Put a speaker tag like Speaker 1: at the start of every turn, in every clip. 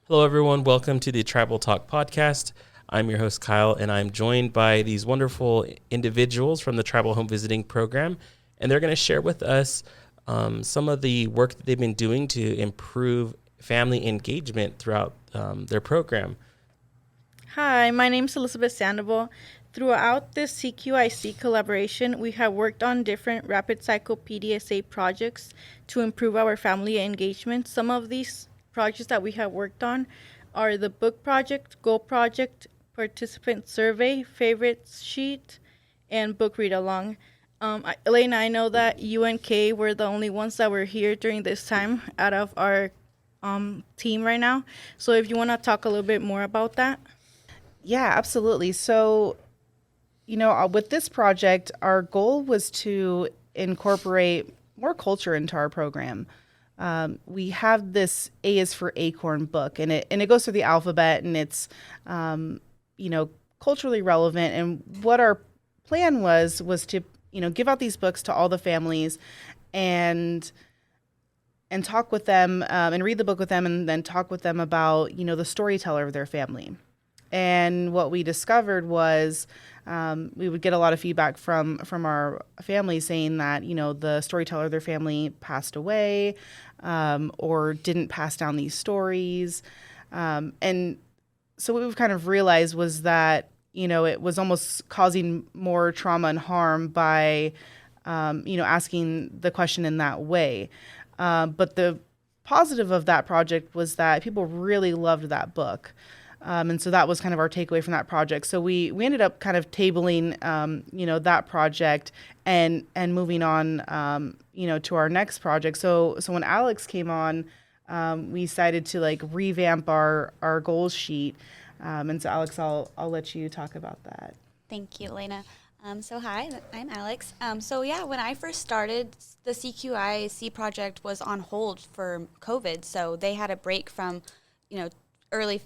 Speaker 1: Hello, everyone. Welcome to the Tribal Talk podcast. I'm your host, Kyle, and I'm joined by these wonderful individuals from the Tribal Home Visiting Program, and they're going to share with us some of the work that they've been doing to improve family engagement throughout their program.
Speaker 2: Hi, my name is Elizabeth Sandoval. Throughout this CQIC collaboration, we have worked on different rapid cycle PDSA projects to improve our family engagement. Some of these projects that we have worked on are the book project, goal project, participant survey, favorites sheet, and book read along. Elena, I know that you and Kay were the only ones that were here during this time out of our team right now. So if you want to talk a little bit more about that.
Speaker 3: Yeah, absolutely. So, with this project, our goal was to incorporate more culture into our program. We have this A is for Acorn book, and it goes through the alphabet, and it's, culturally relevant. And what our plan was to, give out these books to all the families, and talk with them, and read the book with them, and then talk with them about, the storyteller of their family. And what we discovered was we would get a lot of feedback from our family saying that, the storyteller of their family passed away, or didn't pass down these stories. And so what we've kind of realized was that, it was almost causing more trauma and harm by, asking the question in that way. But the positive of that project was that people really loved that book. And so that was kind of our takeaway from that project. So we ended up kind of tabling, that project and moving on, to our next project. So when Alex came on, we decided to revamp our goals sheet. And so Alex, I'll let you talk about that.
Speaker 4: Thank you, Elena. So hi, I'm Alex. When I first started, the CQI project was on hold for COVID. So they had a break from, early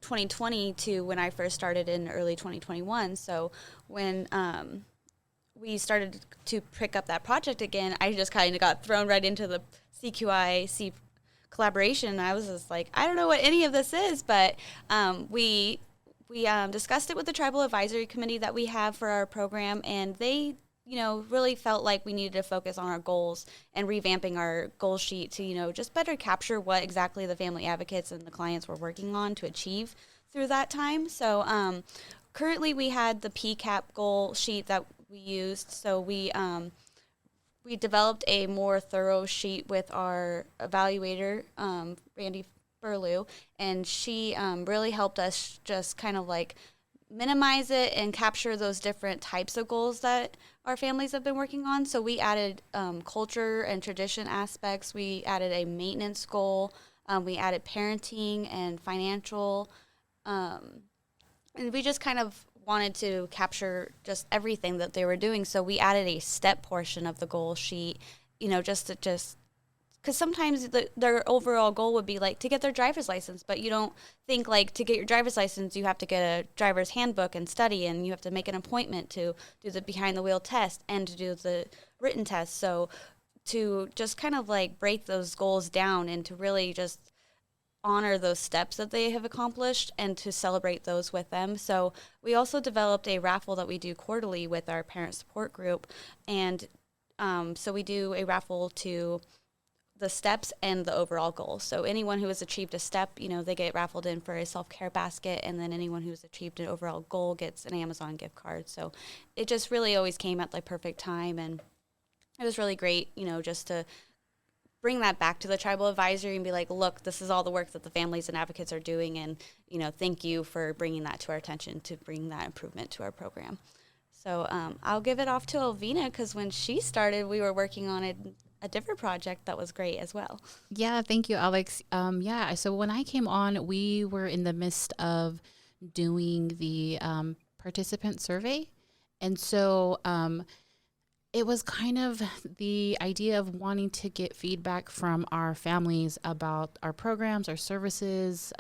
Speaker 4: 2020 to when I first started in early 2021. So when we started to pick up that project again, I just kind of got thrown right into the CQI collaboration. I was just like, I don't know what any of this is, but we discussed it with the Tribal Advisory Committee that we have for our program, and they really felt like we needed to focus on our goals and revamping our goal sheet to, just better capture what exactly the family advocates and the clients were working on to achieve through that time. So currently we had the PCAP goal sheet that we used. So we developed a more thorough sheet with our evaluator, Randy Burlew, and she really helped us just kind of minimize it and capture those different types of goals that our families have been working on. So we added culture and tradition aspects. We added a maintenance goal. We added parenting and financial. And we just kind of wanted to capture just everything that they were doing. So we added a step portion of the goal sheet, just because sometimes their overall goal would be to get their driver's license, but you don't think to get your driver's license you have to get a driver's handbook and study, and you have to make an appointment to do the behind the wheel test and to do the written test. So to just kind of break those goals down and to really just honor those steps that they have accomplished and to celebrate those with them. So we also developed a raffle that we do quarterly with our parent support group, and so we do a raffle to the steps and the overall goal. So anyone who has achieved a step, they get raffled in for a self-care basket, and then anyone who's achieved an overall goal gets an Amazon gift card. So it just really always came at the perfect time, and it was really great, just to bring that back to the tribal advisory and be like, look, this is all the work that the families and advocates are doing, and, thank you for bringing that to our attention to bring that improvement to our program. So I'll give it off to Elvina, because when she started, we were working on a different project that was great as well.
Speaker 5: Yeah, thank you, Alex. So when I came on, we were in the midst of doing the participant survey. And so it was kind of the idea of wanting to get feedback from our families about our programs, our services,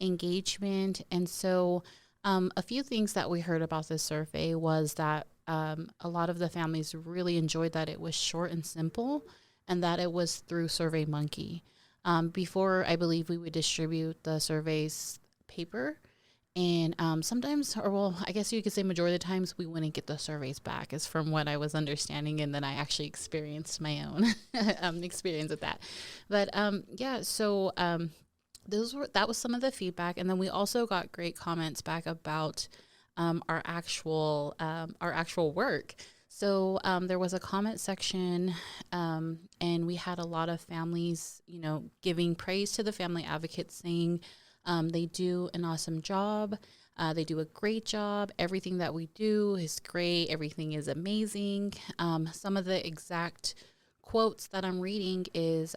Speaker 5: engagement. And so a few things that we heard about this survey was that a lot of the families really enjoyed that it was short and simple, and that it was through SurveyMonkey. Before, I believe we would distribute the surveys paper. And sometimes, or well, I guess you could say majority of the times, we wouldn't get the surveys back, is from what I was understanding. And then I actually experienced my own experience with that. But yeah, so that was some of the feedback. And then we also got great comments back about our actual work. So there was a comment section, and we had a lot of families, giving praise to the family advocates, saying they do an awesome job. They do a great job. Everything that we do is great. Everything is amazing. Some of the exact quotes that I'm reading is,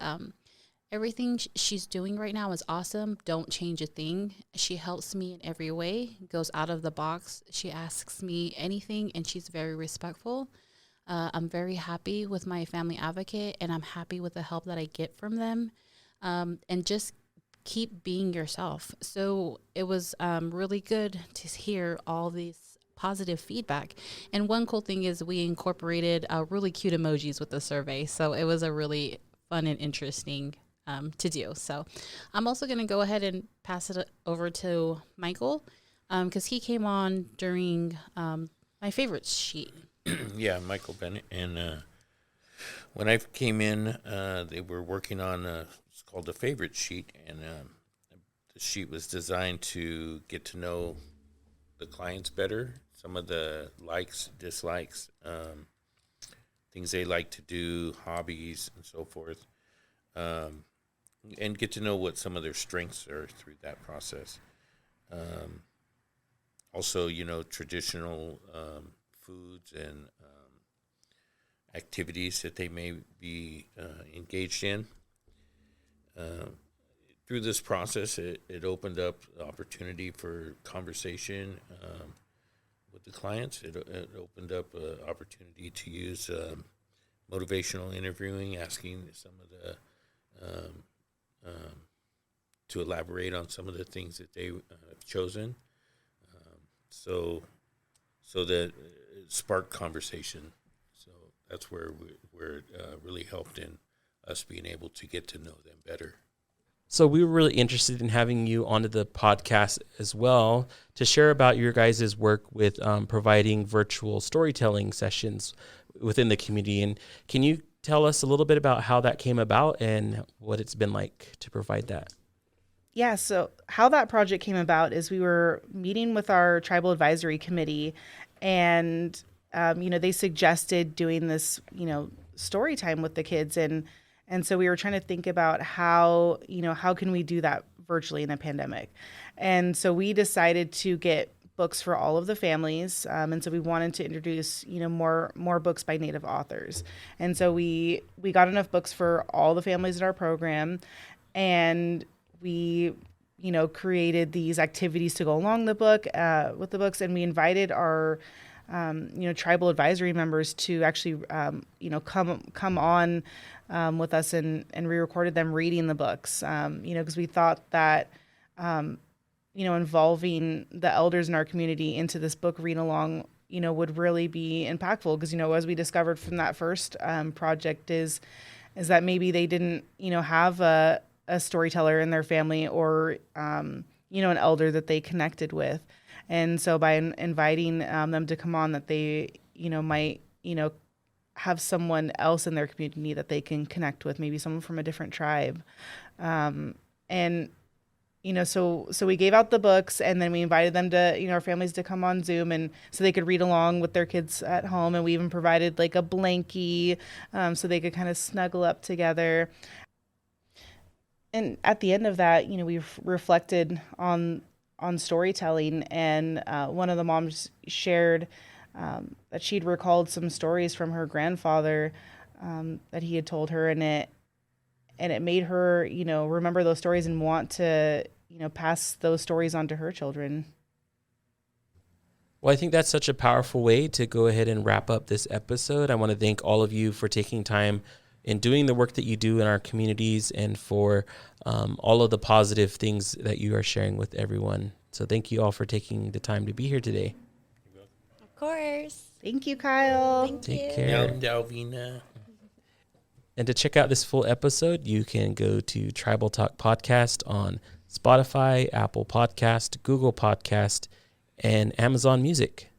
Speaker 5: everything she's doing right now is awesome. Don't change a thing. She helps me in every way, goes out of the box. She asks me anything, and she's very respectful. I'm very happy with my family advocate, and I'm happy with the help that I get from them. And just keep being yourself. So it was really good to hear all these positive feedback. And one cool thing is we incorporated really cute emojis with the survey. So it was a really fun and interesting to do. So I'm also going to go ahead and pass it over to Michael, because he came on during my favorite sheet.
Speaker 6: Yeah, Michael Bennett. And when I came in, they were working on it's called the favorite sheet. And the sheet was designed to get to know the clients better, some of the likes, dislikes, things they like to do, hobbies, and so forth. And get to know what some of their strengths are through that process. Also, traditional foods and activities that they may be engaged in. Through this process, it opened up the opportunity for conversation with the clients. It opened up an opportunity to use motivational interviewing, asking some of the to elaborate on some of the things that they have chosen, so that it sparked conversation. So that's where it really helped in us being able to get to know them better.
Speaker 1: So we were really interested in having you onto the podcast as well to share about your guys' work with providing virtual storytelling sessions within the community. And can you tell us a little bit about how that came about and what it's been like to provide that?
Speaker 3: Yeah, so how that project came about is we were meeting with our tribal advisory committee, and they suggested doing this, story time with the kids, and so we were trying to think about how can we do that virtually in a pandemic, and so we decided to get books for all of the families, and so we wanted to introduce more books by Native authors, and so we got enough books for all the families in our program, and we created these activities to go along the book with the books, and we invited our tribal advisory members to actually come on with us, and we recorded them reading the books, because we thought that involving the elders in our community into this book read along would really be impactful, because as we discovered from that first project is that maybe they didn't have a storyteller in their family, or an elder that they connected with, and so by inviting them to come on, that they might have someone else in their community that they can connect with, maybe someone from a different tribe, and so we gave out the books, and then we invited them to our families to come on Zoom, and so they could read along with their kids at home, and we even provided like a blankie so they could kind of snuggle up together. And at the end of that, we've reflected on storytelling, and one of the moms shared that she'd recalled some stories from her grandfather that he had told her, and it made her, remember those stories and want to, pass those stories on to her children.
Speaker 1: Well, I think that's such a powerful way to go ahead and wrap up this episode. I want to thank all of you for taking time in doing the work that you do in our communities, and for all of the positive things that you are sharing with everyone. So thank you all for taking the time to be here today.
Speaker 4: Of course.
Speaker 3: Thank you, Kyle.
Speaker 4: Thank
Speaker 1: Take
Speaker 4: you.
Speaker 1: care.
Speaker 6: Dalvina.
Speaker 1: And to check out this full episode, you can go to Tribal Talk Podcast on Spotify, Apple Podcast, Google Podcast, and Amazon Music.